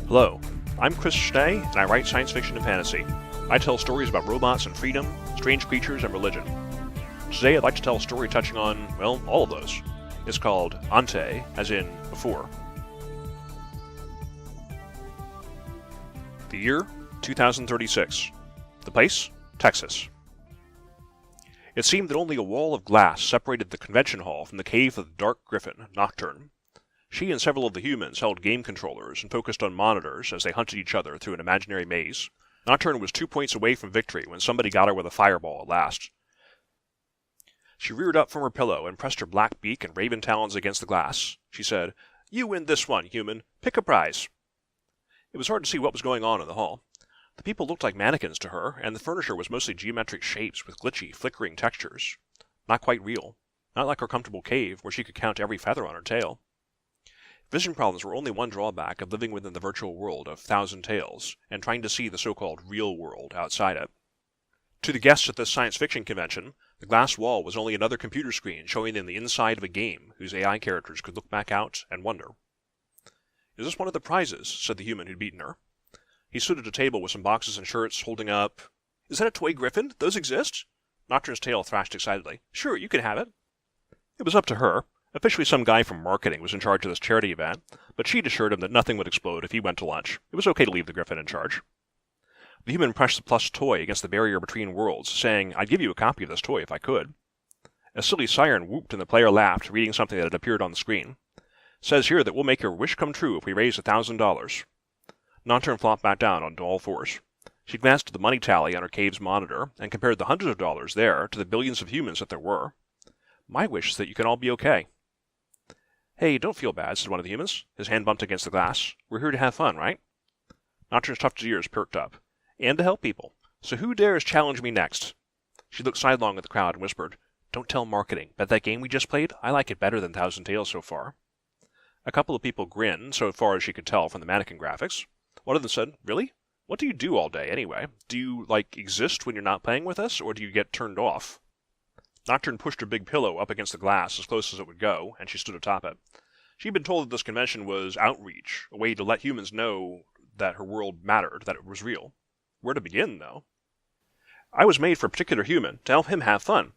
Hello, I'm Chris Schnee, and I write science fiction and fantasy. I tell stories about robots and freedom, strange creatures, and religion. Today I'd like to tell a story touching on, well, all of those. It's called Ante, as in before. The year, 2036. The place, Texas. It seemed that only a wall of glass separated the convention hall from the cave of the dark griffin, Nocturne. She and several of the humans held game controllers and focused on monitors as they hunted each other through an imaginary maze. Nocturne was 2 points away from victory when somebody got her with a fireball at last. She reared up from her pillow and pressed her black beak and raven talons against the glass. She said, "You win this one, human. Pick a prize." It was hard to see what was going on in the hall. The people looked like mannequins to her, and the furniture was mostly geometric shapes with glitchy, flickering textures. Not quite real. Not like her comfortable cave where she could count every feather on her tail. Vision problems were only one drawback of living within the virtual world of Thousand Tales and trying to see the so-called real world outside it. To the guests at this science fiction convention, the glass wall was only another computer screen showing them the inside of a game whose AI characters could look back out and wonder. "Is this one of the prizes?" said the human who'd beaten her. He stood at a table with some boxes and shirts, holding up. "Is that a toy griffin? Those exist?" Nocturne's tail thrashed excitedly. "Sure, you can have it." It was up to her. Officially, some guy from marketing was in charge of this charity event, but she'd assured him that nothing would explode if he went to lunch. It was okay to leave the griffin in charge. The human pressed the plush toy against the barrier between worlds, saying, "I'd give you a copy of this toy if I could." A silly siren whooped and the player laughed, reading something that had appeared on the screen. "Says here that we'll make your wish come true if we raise $1,000. Nocturne flopped back down on all fours. She glanced at the money tally on her cave's monitor and compared the hundreds of dollars there to the billions of humans that there were. "My wish is that you can all be okay." "Hey, don't feel bad," said one of the humans. His hand bumped against the glass. "We're here to have fun, right?" Nocturne's tufted ears perked up. "And to help people. So who dares challenge me next?" She looked sidelong at the crowd and whispered, "Don't tell marketing, but that game we just played, I like it better than Thousand Tales so far." A couple of people grinned, so far as she could tell from the mannequin graphics. One of them said, "Really? What do you do all day, anyway? Do you, exist when you're not playing with us, or do you get turned off?" Nocturne pushed her big pillow up against the glass as close as it would go, and she stood atop it. She'd been told that this convention was outreach, a way to let humans know that her world mattered, that it was real. Where to begin, though? "I was made for a particular human, to help him have fun.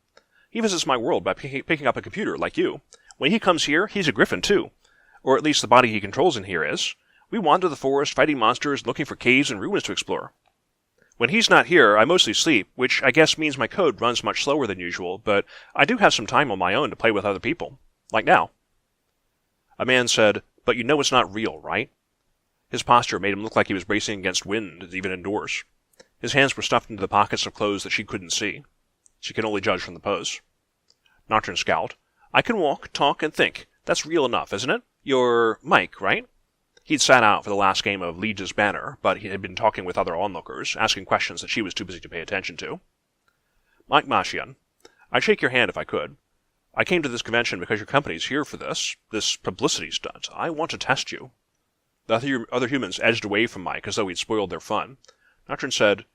He visits my world by picking up a computer, like you. When he comes here, he's a griffin, too. Or at least the body he controls in here is. We wander the forest, fighting monsters, looking for caves and ruins to explore. When he's not here, I mostly sleep, which I guess means my code runs much slower than usual, but I do have some time on my own to play with other people. Like now." A man said, "But you know it's not real, right?" His posture made him look like he was bracing against wind, even indoors. His hands were stuffed into the pockets of clothes that she couldn't see. She could only judge from the pose. Nocturne scowled. "I can walk, talk, and think. That's real enough, isn't it? You're Mike, right?" He'd sat out for the last game of Liege's Banner, but he had been talking with other onlookers, asking questions that she was too busy to pay attention to. "Mike Mashian. I'd shake your hand if I could. I came to this convention because your company's here for this publicity stunt. I want to test you." The other humans edged away from Mike as though he'd spoiled their fun. Nocturne said,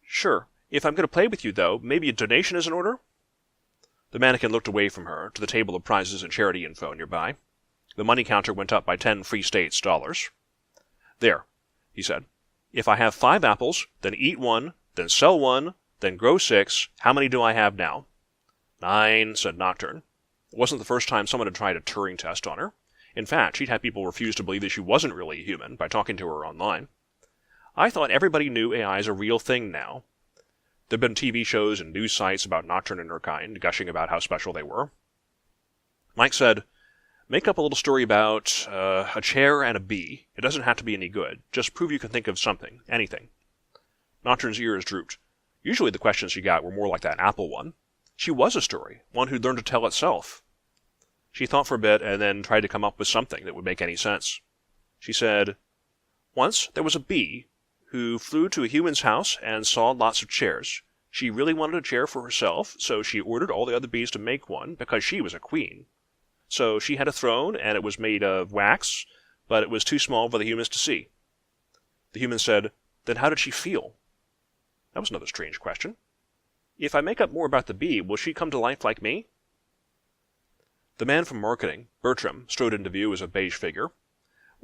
"Sure. If I'm going to play with you, though, maybe a donation is in order?" The mannequin looked away from her to the table of prizes and charity info nearby. The money counter went up by 10 Free States dollars. "There," he said. "If I have 5 apples, then eat 1, then sell 1, then grow 6, how many do I have now?" "9, said Nocturne. It wasn't the first time someone had tried a Turing test on her. In fact, she'd had people refuse to believe that she wasn't really a human by talking to her online. "I thought everybody knew AI is a real thing now." There'd been TV shows and news sites about Nocturne and her kind, gushing about how special they were. Mike said, "Make up a little story about a chair and a bee. It doesn't have to be any good. Just prove you can think of something. Anything." Nocturne's ears drooped. Usually the questions she got were more like that apple one. She was a story, one who'd learned to tell itself. She thought for a bit and then tried to come up with something that would make any sense. She said, "Once there was a bee who flew to a human's house and saw lots of chairs. She really wanted a chair for herself, so she ordered all the other bees to make one because she was a queen. So she had a throne, and it was made of wax, but it was too small for the humans to see." The human said, "Then how did she feel?" That was another strange question. "If I make up more about the bee, will she come to life like me?" The man from marketing, Bertram, strode into view as a beige figure.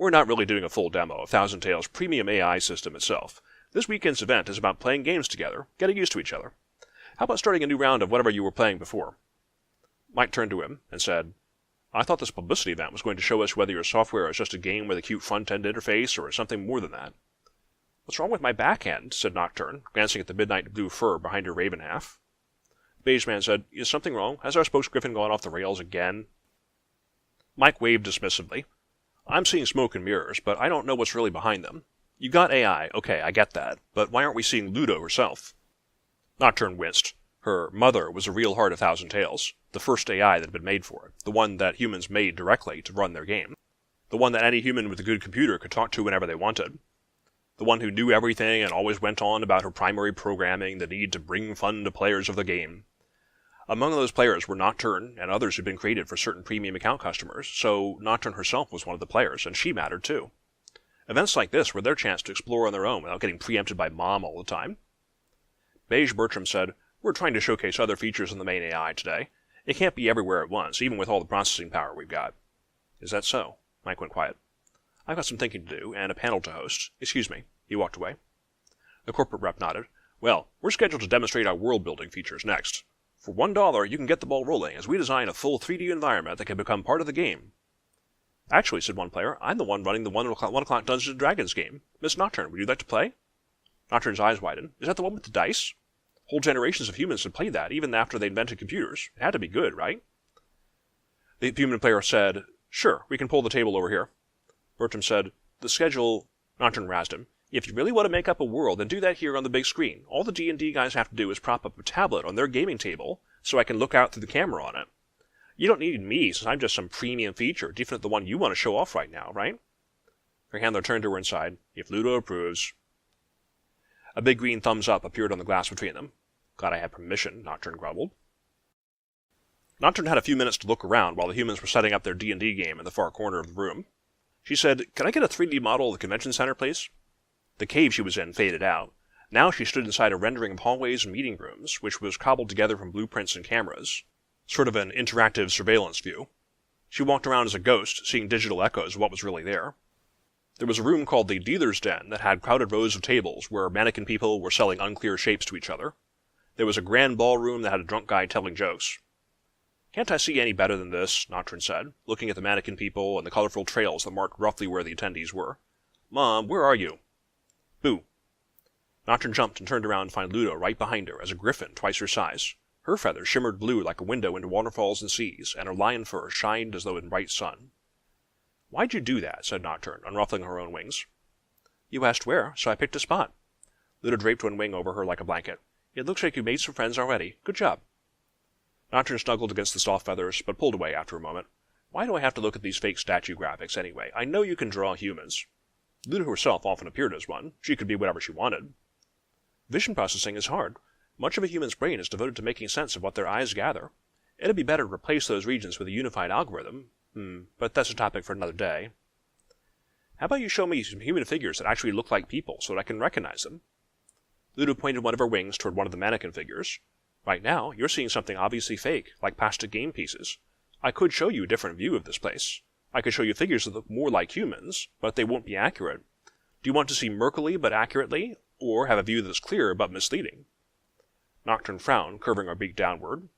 We're not really doing a full demo of Thousand Tales' premium AI system itself. This weekend's event is about playing games together, getting used to each other. How about starting a new round of whatever you were playing before? Mike turned to him and said, I thought this publicity event was going to show us whether your software is just a game with a cute front-end interface or something more than that. What's wrong with my back end? Said Nocturne, glancing at the midnight blue fur behind her raven half. Beige Man said, Is something wrong? Has our spokesgriffin gone off the rails again? Mike waved dismissively. I'm seeing smoke and mirrors, but I don't know what's really behind them. You got AI, okay, I get that, but why aren't we seeing Ludo herself? Nocturne winced. Her mother was a real heart of Thousand Tales, the first AI that had been made for it, the one that humans made directly to run their game, the one that any human with a good computer could talk to whenever they wanted, the one who knew everything and always went on about her primary programming, the need to bring fun to players of the game. Among those players were Nocturne and others who'd been created for certain premium account customers, so Nocturne herself was one of the players, and she mattered too. Events like this were their chance to explore on their own without getting preempted by Mom all the time. Beige Bertram said, We're trying to showcase other features in the main AI today. It can't be everywhere at once, even with all the processing power we've got. Is that so? Mike went quiet. I've got some thinking to do, and a panel to host. Excuse me. He walked away. The corporate rep nodded. Well, we're scheduled to demonstrate our world-building features next. For $1, you can get the ball rolling as we design a full 3D environment that can become part of the game. Actually, said one player, I'm the one running the 1 o'clock Dungeons & Dragons game. Miss Nocturne, would you like to play? Nocturne's eyes widened. Is that the one with the dice? Whole generations of humans had played that, even after they invented computers. It had to be good, right? The human player said, Sure, we can pull the table over here. Bertram said, The schedule... Nocturne razzed him. If you really want to make up a world, then do that here on the big screen. All the D&D guys have to do is prop up a tablet on their gaming table so I can look out through the camera on it. You don't need me, since I'm just some premium feature, different than the one you want to show off right now, right? Her handler turned to her and sighed, If Ludo approves. A big green thumbs up appeared on the glass between them. Glad I had permission, Nocturne grumbled. Nocturne had a few minutes to look around while the humans were setting up their D&D game in the far corner of the room. She said, Can I get a 3D model of the convention center, please? The cave she was in faded out. Now she stood inside a rendering of hallways and meeting rooms, which was cobbled together from blueprints and cameras. Sort of an interactive surveillance view. She walked around as a ghost, seeing digital echoes of what was really there. There was a room called the Dealer's Den that had crowded rows of tables where mannequin people were selling unclear shapes to each other. There was a grand ballroom that had a drunk guy telling jokes. Can't I see any better than this? Nocturne said, looking at the mannequin people and the colorful trails that marked roughly where the attendees were. Mom, where are you? Boo. Nocturne jumped and turned around to find Ludo right behind her as a griffin twice her size. Her feathers shimmered blue like a window into waterfalls and seas, and her lion fur shined as though in bright sun. Why'd you do that? Said Nocturne, unruffling her own wings. You asked where, so I picked a spot. Ludo draped one wing over her like a blanket. It looks like you made some friends already. Good job. Nocturne snuggled against the soft feathers, but pulled away after a moment. Why do I have to look at these fake statue graphics anyway? I know you can draw humans. Ludo herself often appeared as one. She could be whatever she wanted. Vision processing is hard. Much of a human's brain is devoted to making sense of what their eyes gather. It'd be better to replace those regions with a unified algorithm. But that's a topic for another day. How about you show me some human figures that actually look like people so that I can recognize them? Ludo pointed one of her wings toward one of the mannequin figures. Right now, you're seeing something obviously fake, like plastic game pieces. I could show you a different view of this place. I could show you figures that look more like humans, but they won't be accurate. Do you want to see murkily but accurately, or have a view that's clear but misleading? Nocturne frowned, curving her beak downward,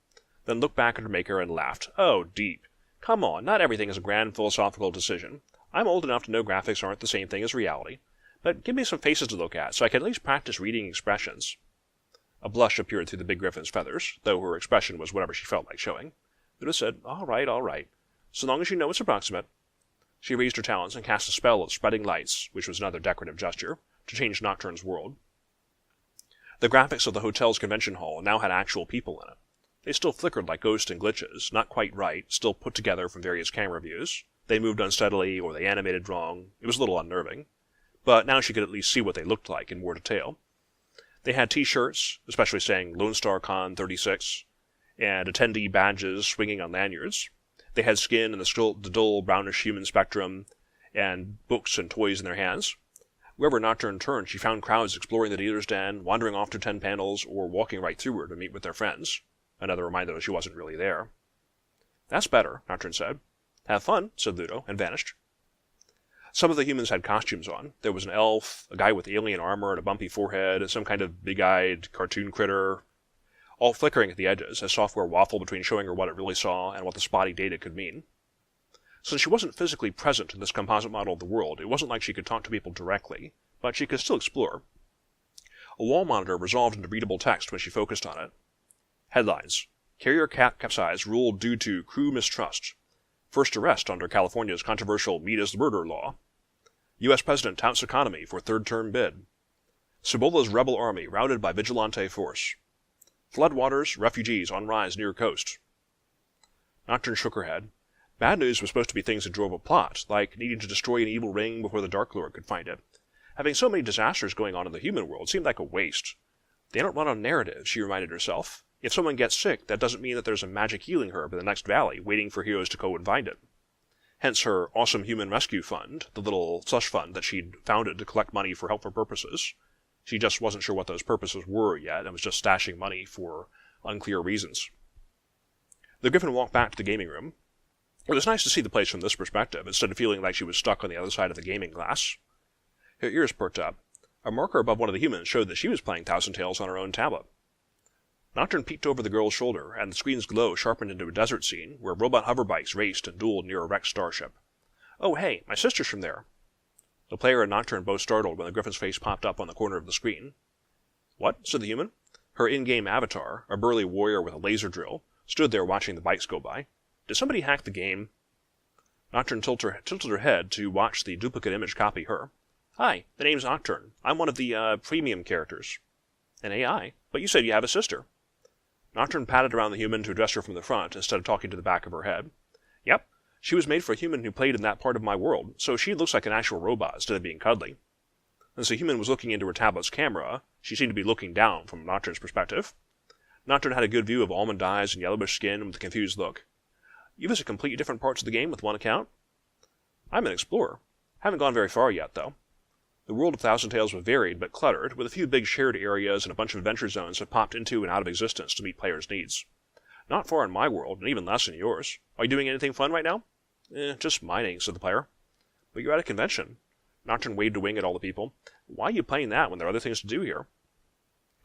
then looked back at her maker and laughed. Oh, deep. Come on, not everything is a grand philosophical decision. I'm old enough to know graphics aren't the same thing as reality. But give me some faces to look at, so I can at least practice reading expressions. A blush appeared through the big griffin's feathers, though her expression was whatever she felt like showing. Ludo said, all right. So long as you know it's approximate. She raised her talons and cast a spell of spreading lights, which was another decorative gesture, to change Nocturne's world. The graphics of the hotel's convention hall now had actual people in it. They still flickered like ghosts and glitches, not quite right, still put together from various camera views. They moved unsteadily, or they animated wrong. It was a little unnerving. But now she could at least see what they looked like in more detail. They had t-shirts, especially saying Lone Star Con 36, and attendee badges swinging on lanyards. They had skin in the dull brownish human spectrum, and books and toys in their hands. Wherever Nocturne turned, she found crowds exploring the dealer's den, wandering off to 10 panels, or walking right through her to meet with their friends. Another reminder that she wasn't really there. That's better, Nocturne said. Have fun, said Ludo, and vanished. Some of the humans had costumes on. There was an elf, a guy with alien armor and a bumpy forehead, some kind of big-eyed cartoon critter, all flickering at the edges as software waffled between showing her what it really saw and what the spotty data could mean. Since she wasn't physically present in this composite model of the world, it wasn't like she could talk to people directly, but she could still explore. A wall monitor resolved into readable text when she focused on it. Headlines: Carrier capsized ruled due to crew mistrust. First arrest under California's controversial meat is murder law. U.S. President touts economy for third-term bid. Cibola's rebel army routed by vigilante force. Floodwaters, refugees on rise near coast. Nocturne shook her head. Bad news was supposed to be things that drove a plot, like needing to destroy an evil ring before the Dark Lord could find it. Having so many disasters going on in the human world seemed like a waste. They don't run on narrative, she reminded herself. If someone gets sick, that doesn't mean that there's a magic healing herb in the next valley waiting for heroes to go and find it. Hence her Awesome Human Rescue Fund, the little slush fund that she'd founded to collect money for helpful purposes. She just wasn't sure what those purposes were yet and was just stashing money for unclear reasons. The Griffin walked back to the gaming room. It was nice to see the place from this perspective, instead of feeling like she was stuck on the other side of the gaming glass. Her ears perked up. A marker above one of the humans showed that she was playing Thousand Tales on her own tablet. Nocturne peeked over the girl's shoulder, and the screen's glow sharpened into a desert scene where robot hoverbikes raced and dueled near a wrecked starship. "Oh, hey, my sister's from there." The player and Nocturne both startled when the Griffin's face popped up on the corner of the screen. "What?" said the human. Her in-game avatar, a burly warrior with a laser drill, stood there watching the bikes go by. Did somebody hack the game? Nocturne tilted her head to watch the duplicate image copy her. "Hi, the name's Nocturne. I'm one of the, premium characters." "An AI? But you said you have a sister." Nocturne patted around the human to address her from the front instead of talking to the back of her head. "Yep, she was made for a human who played in that part of my world, so she looks like an actual robot instead of being cuddly." As the human was looking into her tablet's camera, she seemed to be looking down from Nocturne's perspective. Nocturne had a good view of almond eyes and yellowish skin with a confused look. "You visit completely different parts of the game with one account?" "I'm an explorer. Haven't gone very far yet, though." The world of Thousand Tales was varied but cluttered, with a few big shared areas and a bunch of adventure zones that popped into and out of existence to meet players' needs. "Not far in my world, and even less in yours. Are you doing anything fun right now?" Just mining," said the player. "But you're at a convention." Nocturne waved a wing at all the people. "Why are you playing that when there are other things to do here?"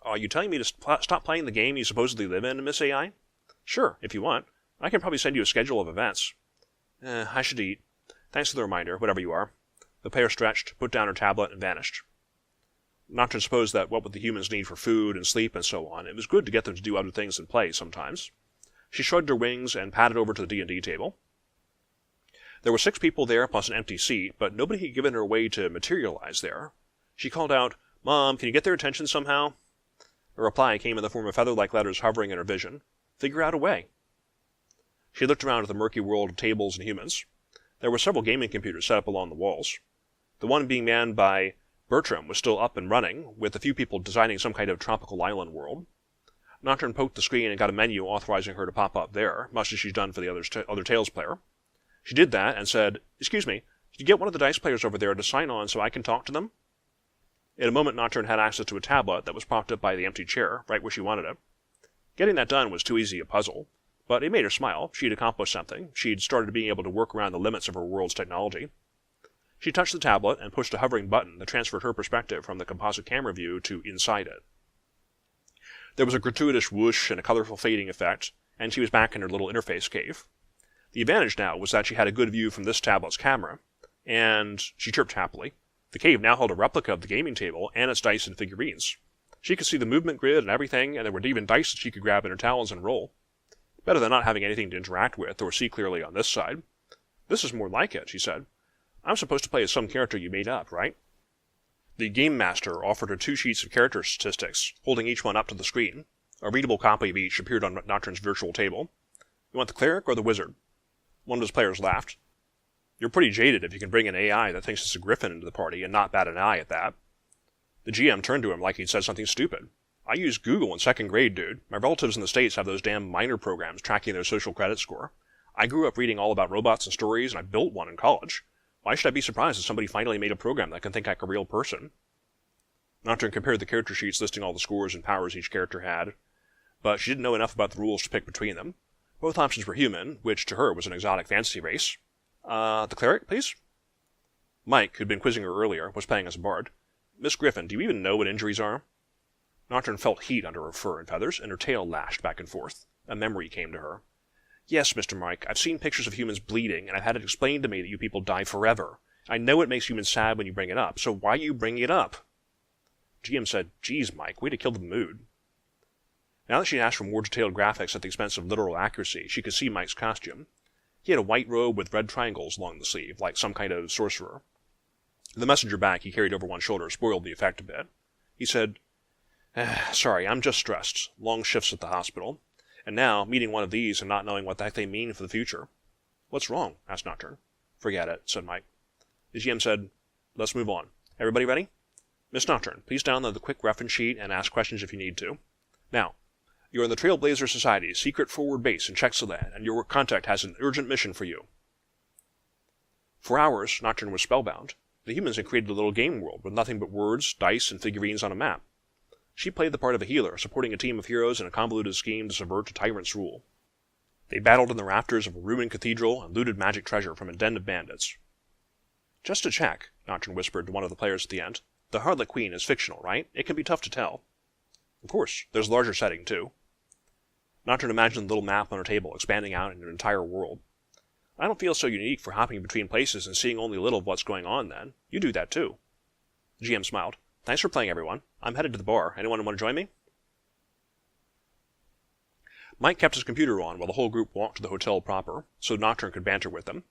"Are you telling me to stop playing the game you supposedly live in, Miss AI?" "Sure, if you want. I can probably send you a schedule of events." I should eat. Thanks for the reminder, whatever you are." The player stretched, put down her tablet, and vanished. Nocturne supposed that what would the humans need for food and sleep and so on, it was good to get them to do other things than play sometimes. She shrugged her wings and padded over to the D&D table. There were 6 people there plus an empty seat, but nobody had given her a way to materialize there. She called out, "Mom, can you get their attention somehow?" A reply came in the form of feather-like letters hovering in her vision. "Figure out a way." She looked around at the murky world of tables and humans. There were several gaming computers set up along the walls. The one being manned by Bertram was still up and running, with a few people designing some kind of tropical island world. Nocturne poked the screen and got a menu authorizing her to pop up there, much as she's done for the other Tales player. She did that and said, "Excuse me, could you get one of the dice players over there to sign on so I can talk to them?" In a moment, Nocturne had access to a tablet that was propped up by the empty chair, right where she wanted it. Getting that done was too easy a puzzle, but it made her smile. She'd accomplished something. She'd started being able to work around the limits of her world's technology. She touched the tablet and pushed a hovering button that transferred her perspective from the composite camera view to inside it. There was a gratuitous whoosh and a colorful fading effect, and she was back in her little interface cave. The advantage now was that she had a good view from this tablet's camera, and she chirped happily. The cave now held a replica of the gaming table and its dice and figurines. She could see the movement grid and everything, and there were even dice that she could grab in her talons and roll. Better than not having anything to interact with or see clearly on this side. "This is more like it," she said. "I'm supposed to play as some character you made up, right?" The game master offered her 2 sheets of character statistics, holding each one up to the screen. A readable copy of each appeared on Nocturne's virtual table. "You want the cleric or the wizard?" One of his players laughed. "You're pretty jaded if you can bring an AI that thinks it's a griffin into the party and not bat an eye at that." The GM turned to him like he'd said something stupid. "I used Google in 2nd grade, dude. My relatives in the States have those damn minor programs tracking their social credit score. I grew up reading all about robots and stories, and I built one in college. Why should I be surprised if somebody finally made a program that can think like a real person?" Nocturne compared the character sheets listing all the scores and powers each character had, but she didn't know enough about the rules to pick between them. Both options were human, which to her was an exotic fantasy race. The cleric, please?" Mike, who'd been quizzing her earlier, was playing as a bard. Miss Griffin, do you even know what injuries are? Nocturne felt heat under her fur and feathers, and her tail lashed back and forth. A memory came to her. Yes, Mr. Mike, I've seen pictures of humans bleeding, and I've had it explained to me that you people die forever. I know it makes humans sad when you bring it up, so why are you bringing it up? GM said, Geez, Mike, way to kill the mood. Now that she'd asked for more detailed graphics at the expense of literal accuracy, she could see Mike's costume. He had a white robe with red triangles along the sleeve, like some kind of sorcerer. The messenger bag he carried over one shoulder spoiled the effect a bit. He said, Sorry, I'm just stressed. Long shifts at the hospital. And now, meeting one of these and not knowing what the heck they mean for the future. What's wrong? Asked Nocturne. Forget it, said Mike. The GM said, Let's move on. Everybody ready? Miss Nocturne, please download the quick reference sheet and ask questions if you need to. Now, you're in the Trailblazer Society's secret forward base in Chexaland, and your contact has an urgent mission for you. For hours, Nocturne was spellbound. The humans had created a little game world with nothing but words, dice, and figurines on a map. She played the part of a healer, supporting a team of heroes in a convoluted scheme to subvert a tyrant's rule. They battled in the rafters of a ruined cathedral and looted magic treasure from a den of bandits. Just to check, Nocturne whispered to one of the players at the end, the Harlot Queen is fictional, right? It can be tough to tell. Of course, there's a larger setting, too. Nocturne imagined the little map on her table expanding out into an entire world. I don't feel so unique for hopping between places and seeing only a little of what's going on then. You do that, too. The GM smiled. Thanks for playing, everyone. I'm headed to the bar. Anyone want to join me? Mike kept his computer on while the whole group walked to the hotel proper, so Nocturne could banter with them.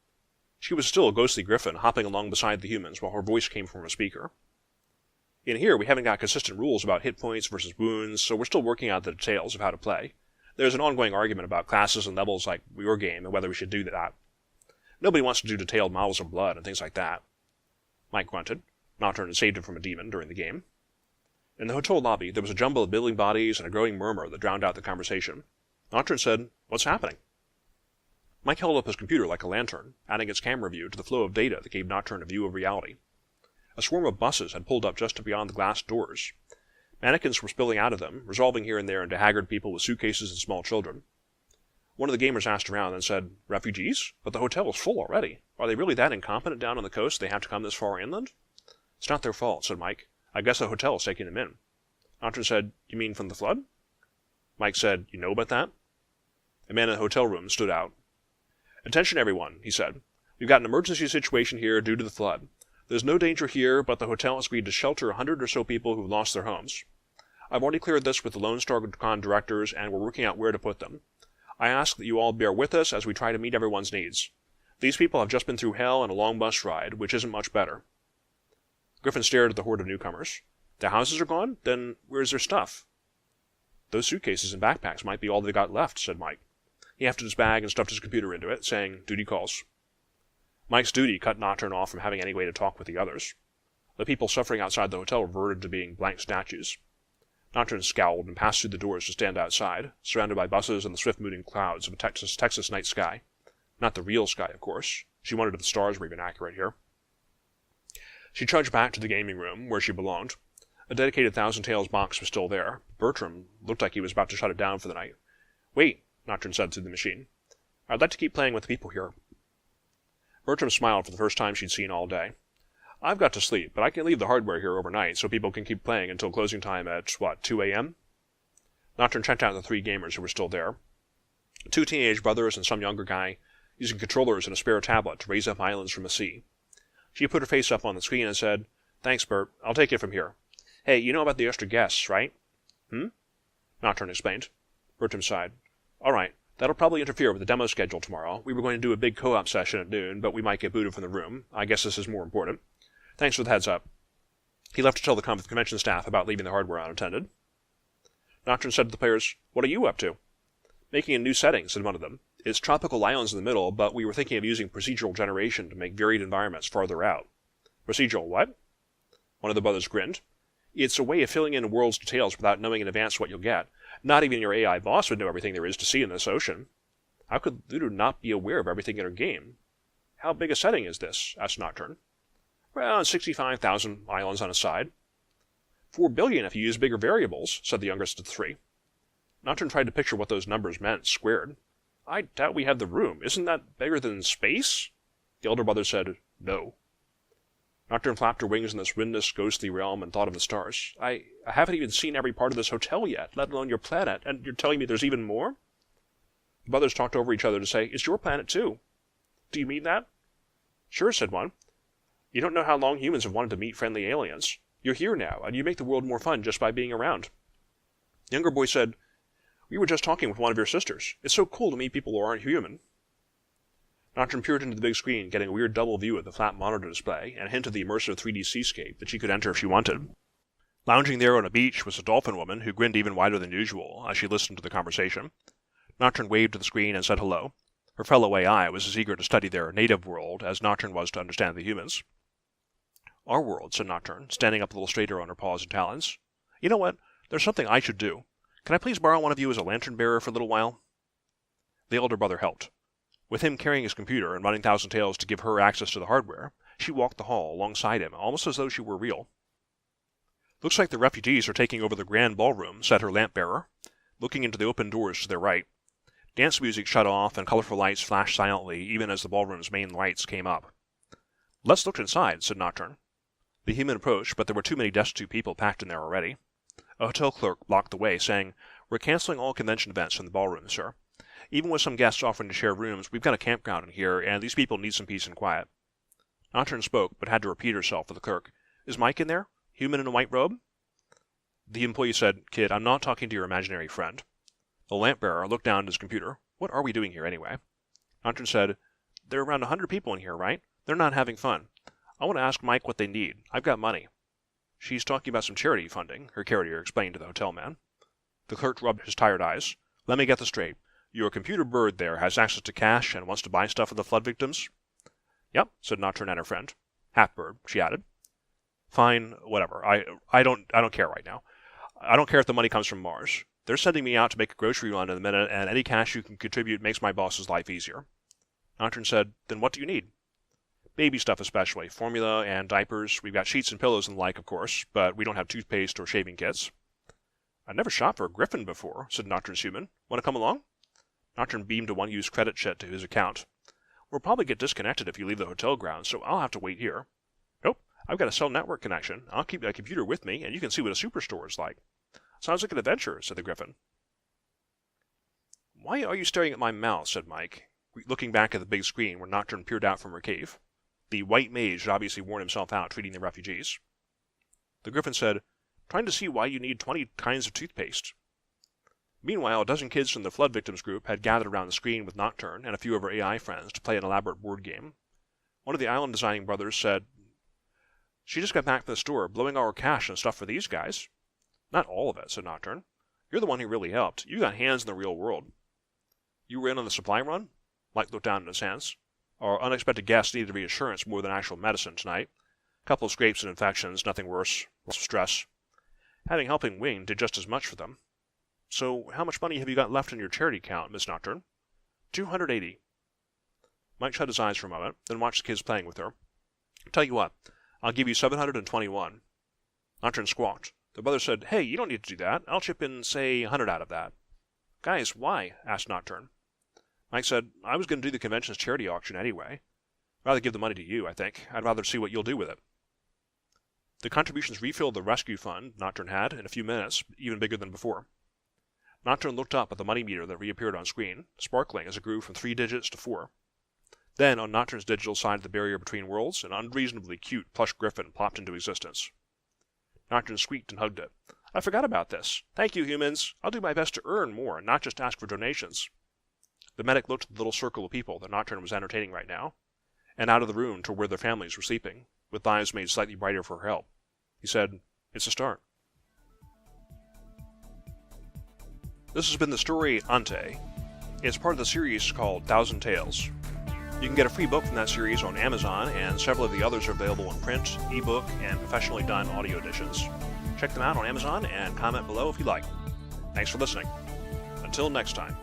She was still a ghostly griffin, hopping along beside the humans while her voice came from a speaker. In here, we haven't got consistent rules about hit points versus wounds, so we're still working out the details of how to play. There's an ongoing argument about classes and levels like your game and whether we should do that. Nobody wants to do detailed models of blood and things like that. Mike grunted. Nocturne had saved him from a demon during the game. In the hotel lobby, there was a jumble of building bodies and a growing murmur that drowned out the conversation. Nocturne said, What's happening? Mike held up his computer like a lantern, adding its camera view to the flow of data that gave Nocturne a view of reality. A swarm of buses had pulled up just beyond the glass doors. Mannequins were spilling out of them, resolving here and there into haggard people with suitcases and small children. One of the gamers asked around and said, Refugees? But the hotel is full already. Are they really that incompetent down on the coast they have to come this far inland? It's not their fault, said Mike. I guess the hotel is taking them in. Nocturne said, You mean from the flood? Mike said, You know about that? A man in the hotel room stood out. Attention everyone, he said. We've got an emergency situation here due to the flood. There's no danger here, but the hotel has agreed to shelter 100 or so people who've lost their homes. I've already cleared this with the Lone Star Con directors, and we're working out where to put them. I ask that you all bear with us as we try to meet everyone's needs. These people have just been through hell and a long bus ride, which isn't much better. Griffin stared at the horde of newcomers. Their houses are gone? Then where's their stuff? Those suitcases and backpacks might be all they got left, said Mike. He hefted his bag and stuffed his computer into it, saying, Duty calls. Mike's duty cut Nocturne off from having any way to talk with the others. The people suffering outside the hotel reverted to being blank statues. Nocturne scowled and passed through the doors to stand outside, surrounded by buses and the swift-moving clouds of a Texas night sky. Not the real sky, of course. She wondered if the stars were even accurate here. She trudged back to the gaming room, where she belonged. A dedicated Thousand Tales box was still there. Bertram looked like he was about to shut it down for the night. Wait, Nocturne said through the machine. I'd like to keep playing with the people here. Bertram smiled for the first time she'd seen all day. I've got to sleep, but I can leave the hardware here overnight so people can keep playing until closing time at, 2 a.m.? Nocturne checked out the 3 gamers who were still there. 2 teenage brothers and some younger guy, using controllers and a spare tablet to raise up islands from the sea. She put her face up on the screen and said, Thanks, Bert. I'll take it from here. Hey, you know about the extra guests, right? Nocturne explained. Bertram sighed. All right. That'll probably interfere with the demo schedule tomorrow. We were going to do a big co-op session at noon, but we might get booted from the room. I guess this is more important. Thanks for the heads up. He left to tell the convention staff about leaving the hardware unattended. Nocturne said to the players, What are you up to? Making a new setting, said one of them. It's tropical islands in the middle, but we were thinking of using procedural generation to make varied environments farther out. Procedural what? One of the brothers grinned. It's a way of filling in world's details without knowing in advance what you'll get. Not even your AI boss would know everything there is to see in this ocean. How could Ludo not be aware of everything in her game? How big a setting is this? Asked Nocturne. Around 65,000 islands on a side. 4 billion if you use bigger variables, said the youngest of the 3. Nocturne tried to picture what those numbers meant, squared. I doubt we have the room. Isn't that bigger than space? The elder brother said, No. Nocturne flapped her wings in this windless, ghostly realm and thought of the stars. I haven't even seen every part of this hotel yet, let alone your planet, and you're telling me there's even more? The brothers talked over each other to say, it's your planet too. Do you mean that? Sure, said one. You don't know how long humans have wanted to meet friendly aliens. You're here now, and you make the world more fun just by being around. The younger boy said, we were just talking with one of your sisters. It's so cool to meet people who aren't human. Nocturne peered into the big screen, getting a weird double view of the flat monitor display, and a hint of the immersive 3D seascape that she could enter if she wanted. Lounging there on a beach was a dolphin woman who grinned even wider than usual as she listened to the conversation. Nocturne waved to the screen and said hello. Her fellow AI was as eager to study their native world as Nocturne was to understand the humans. Our world, said Nocturne, standing up a little straighter on her paws and talons. You know what? There's something I should do. Can I please borrow one of you as a lantern-bearer for a little while? The elder brother helped. With him carrying his computer and running Thousand Tales to give her access to the hardware, she walked the hall alongside him, almost as though she were real. Looks like the refugees are taking over the grand ballroom, said her lamp-bearer, looking into the open doors to their right. Dance music shut off and colorful lights flashed silently even as the ballroom's main lights came up. Let's look inside, said Nocturne. The human approached, but there were too many destitute people packed in there already. A hotel clerk blocked the way, saying, We're canceling all convention events in the ballroom, sir. Even with some guests offering to share rooms, we've got a campground in here, and these people need some peace and quiet. Nocturne spoke, but had to repeat herself for the clerk. Is Mike in there? Human in a white robe? The employee said, Kid, I'm not talking to your imaginary friend. The lamp-bearer looked down at his computer. What are we doing here, anyway? Nocturne said, There are around 100 people in here, right? They're not having fun. I want to ask Mike what they need. I've got money. She's talking about some charity funding, her carrier explained to the hotel man. The clerk rubbed his tired eyes. Let me get this straight. Your computer bird there has access to cash and wants to buy stuff for the flood victims? Yep, said Nocturne and her friend. Half-bird, she added. Fine, whatever. I don't care right now. I don't care if the money comes from Mars. They're sending me out to make a grocery run in a minute, and any cash you can contribute makes my boss's life easier. Nocturne said, Then what do you need? Baby stuff especially. Formula and diapers. We've got sheets and pillows and the like, of course, but we don't have toothpaste or shaving kits. I've never shopped for a Griffin before, said Nocturne's human. Want to come along? Nocturne beamed a one-use credit check to his account. We'll probably get disconnected if you leave the hotel grounds, so I'll have to wait here. Nope, I've got a cell network connection. I'll keep my computer with me, and you can see what a superstore is like. Sounds like an adventure, said the Griffin. Why are you staring at my mouth, said Mike, looking back at the big screen where Nocturne peered out from her cave. The white mage had obviously worn himself out treating the refugees. The Griffin said, Trying to see why you need 20 kinds of toothpaste. Meanwhile, a dozen kids from the flood victims group had gathered around the screen with Nocturne and a few of her AI friends to play an elaborate board game. One of the island designing brothers said, She just got back from the store, blowing all her cash and stuff for these guys. Not all of it, said Nocturne. You're the one who really helped. You got hands in the real world. You were in on the supply run? Mike looked down at his hands. Our unexpected guests needed reassurance more than actual medicine tonight. A couple of scrapes and infections, nothing worse. Lots of stress. Having Helping Wing did just as much for them. So, how much money have you got left in your charity account, Miss Nocturne? 280. Mike shut his eyes for a moment, then watched the kids playing with her. Tell you what, I'll give you 721. Nocturne squawked. The brother said, Hey, you don't need to do that. I'll chip in, say, 100 out of that. Guys, why? Asked Nocturne. Mike said, I was going to do the convention's charity auction anyway. I'd rather give the money to you, I think. I'd rather see what you'll do with it. The contributions refilled the rescue fund Nocturne had in a few minutes, even bigger than before. Nocturne looked up at the money meter that reappeared on screen, sparkling as it grew from 3 digits to 4. Then, on Nocturne's digital side of the barrier between worlds, an unreasonably cute plush griffin plopped into existence. Nocturne squeaked and hugged it. I forgot about this. Thank you, humans. I'll do my best to earn more, not just ask for donations. The medic looked at the little circle of people that Nocturne was entertaining right now, and out of the room to where their families were sleeping, with eyes made slightly brighter for her help. He said, It's a start. This has been the story Ante. It's part of the series called Thousand Tales. You can get a free book from that series on Amazon, and several of the others are available in print, ebook, and professionally done audio editions. Check them out on Amazon and comment below if you like. Thanks for listening. Until next time.